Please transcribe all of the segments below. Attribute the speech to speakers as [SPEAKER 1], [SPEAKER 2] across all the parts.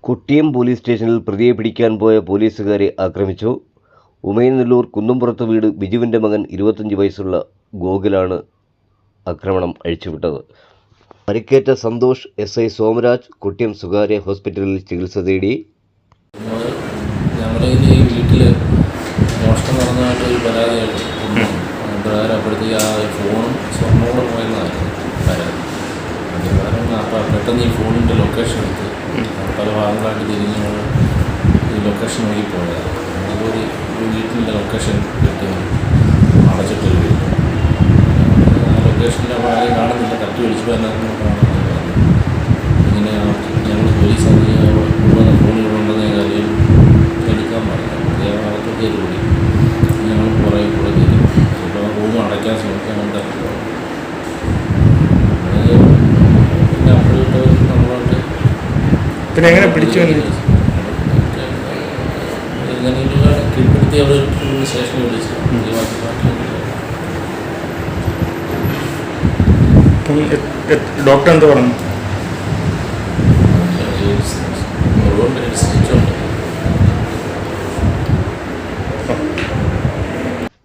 [SPEAKER 1] Kottiyam police സ്റ്റേഷനിൽ പ്രതിയെ പിടിക്കാൻ പോയ പോലീസുകാരെ ആക്രമിച്ചു. ഉമയനെല്ലൂർ കുന്നുംപുറത്ത് വീട് ബിജുവിൻ്റെ മകൻ 25 വയസ്സുള്ള ഗോകുലാണ് ആക്രമണം അഴിച്ചുവിട്ടത്. പരിക്കേറ്റ സന്തോഷ് SI സോമരാജ് കൊട്ടിയം സ്വകാര്യ ഹോസ്പിറ്റലിൽ ചികിത്സ തേടി.
[SPEAKER 2] ഞങ്ങളുടെ ഈ വീട്ടിൽ മോഷണം നടന്നതായിട്ട് ഒരു പരാതിയായിട്ട് അപ്പോഴത്തേക്ക് ആ ഫോണും സ്വർണ്ണോടെ പോയെന്നായിരുന്നു പരാതി. അപ്പോൾ പെട്ടെന്ന് ഈ ഫോണിൻ്റെ ലൊക്കേഷൻ എടുത്ത് പല ഭാഗങ്ങളായിട്ട് തിരിഞ്ഞ് ഈ ലൊക്കേഷൻ വഴി പോയതാണ്. അതൊരു വീട്ടിൻ്റെ ലൊക്കേഷൻ കിട്ടി അടച്ചിട്ടൊരു വീട്. ആ ലൊക്കേഷനിൽ അപ്പോൾ ആരെയും കാണുന്നില്ല. തട്ടി വിളിച്ചപ്പോൾ എന്നായിരുന്നു കാണുന്നത്. ഇങ്ങനെ ഞങ്ങൾ പോലീസ് ഫോണിലുണ്ടെന്ന കാര്യം എടുക്കാൻ പറഞ്ഞു. അകത്ത് കയറി കൂടി ഞങ്ങൾ കുറേ കൂടെ കയറി ഇപ്പോൾ റൂം അടയ്ക്കാൻ ശ്രമിക്കാൻ കൊണ്ടായിരുന്നു. പിന്നെ അപ്പോഴിട്ട് നമ്മളോട്ട്
[SPEAKER 3] പിന്നെ എങ്ങനെ പിടിച്ചു കീഴ്പ്പെടുത്തി അവിടെ സ്റ്റേഷനിൽ വിളിച്ചു.
[SPEAKER 2] ഡോക്ടർ എന്താ പറഞ്ഞു?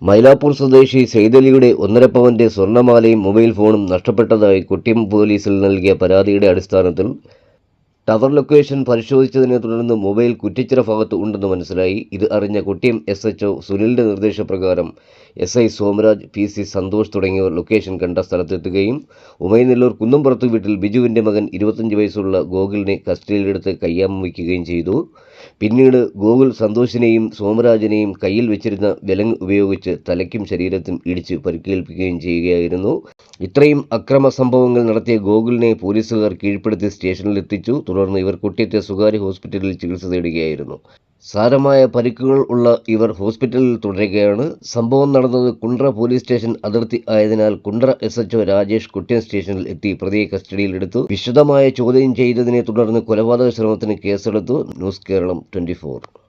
[SPEAKER 1] മൈലാപ്പൂർ സ്വദേശി സെയ്തലിയുടെ 1.5 പവന്റെ സ്വർണ്ണമാലയും മൊബൈൽ ഫോണും നഷ്ടപ്പെട്ടതായി കൊട്ടിയം പോലീസിൽ നൽകിയ പരാതിയുടെ അടിസ്ഥാനത്തിൽ ടവർ ലൊക്കേഷൻ പരിശോധിച്ചതിനെ തുടർന്ന് മൊബൈൽ കുറ്റിച്ചിറ ഭാഗത്ത് ഉണ്ടെന്ന് മനസ്സിലായി. ഇത് അറിഞ്ഞ കൊട്ടിയം SHO സുനിലിന്റെ നിർദ്ദേശപ്രകാരം SI സോമരാജ് PC സന്തോഷ് തുടങ്ങിയവർ ലൊക്കേഷൻ കണ്ട സ്ഥലത്തെത്തുകയും ഉമയനെല്ലൂർ കുന്നുംപുറത്ത് വീട്ടിൽ ബിജുവിൻ്റെ മകൻ 25 വയസ്സുള്ള ഗോകുലിനെ കസ്റ്റഡിയിലെടുത്ത് കയ്യാമം വയ്ക്കുകയും ചെയ്തു. പിന്നീട് ഗോകുൽ സന്തോഷിനെയും സോമരാജിനെയും കയ്യിൽ വെച്ചിരുന്ന വിലങ്ങ് ഉപയോഗിച്ച് തലയ്ക്കും ശരീരത്തിനും ഇടിച്ച് പരിക്കേൽപ്പിക്കുകയും ചെയ്യുകയായിരുന്നു. ഇത്രയും അക്രമ സംഭവങ്ങൾ നടത്തിയ ഗോകുലിനെ പോലീസുകാർ കീഴ്പ്പെടുത്തി സ്റ്റേഷനിലെത്തിച്ചു. തുടർന്ന് ഇവർ കൊട്ടിയത്തെ സ്വകാര്യ ഹോസ്പിറ്റലിൽ ചികിത്സ തേടുകയായിരുന്നു. സാരമായ പരിക്കുകൾ ഉള്ള ഇവർ ഹോസ്പിറ്റലിൽ തുടരുകയാണ്. സംഭവം നടന്നത് കുണ്ട്ര പോലീസ് സ്റ്റേഷൻ അതിർത്തി ആയതിനാൽ കുണ്ട്ര SHO രാജേഷ് കൊട്ടിയം സ്റ്റേഷനിൽ എത്തി പ്രതിയെ കസ്റ്റഡിയിലെടുത്തു. വിശദമായ ചോദ്യം ചെയ്തതിനെ തുടർന്ന് കൊലപാതക ശ്രമത്തിന് കേസെടുത്തു. ന്യൂസ് കേരളം 24.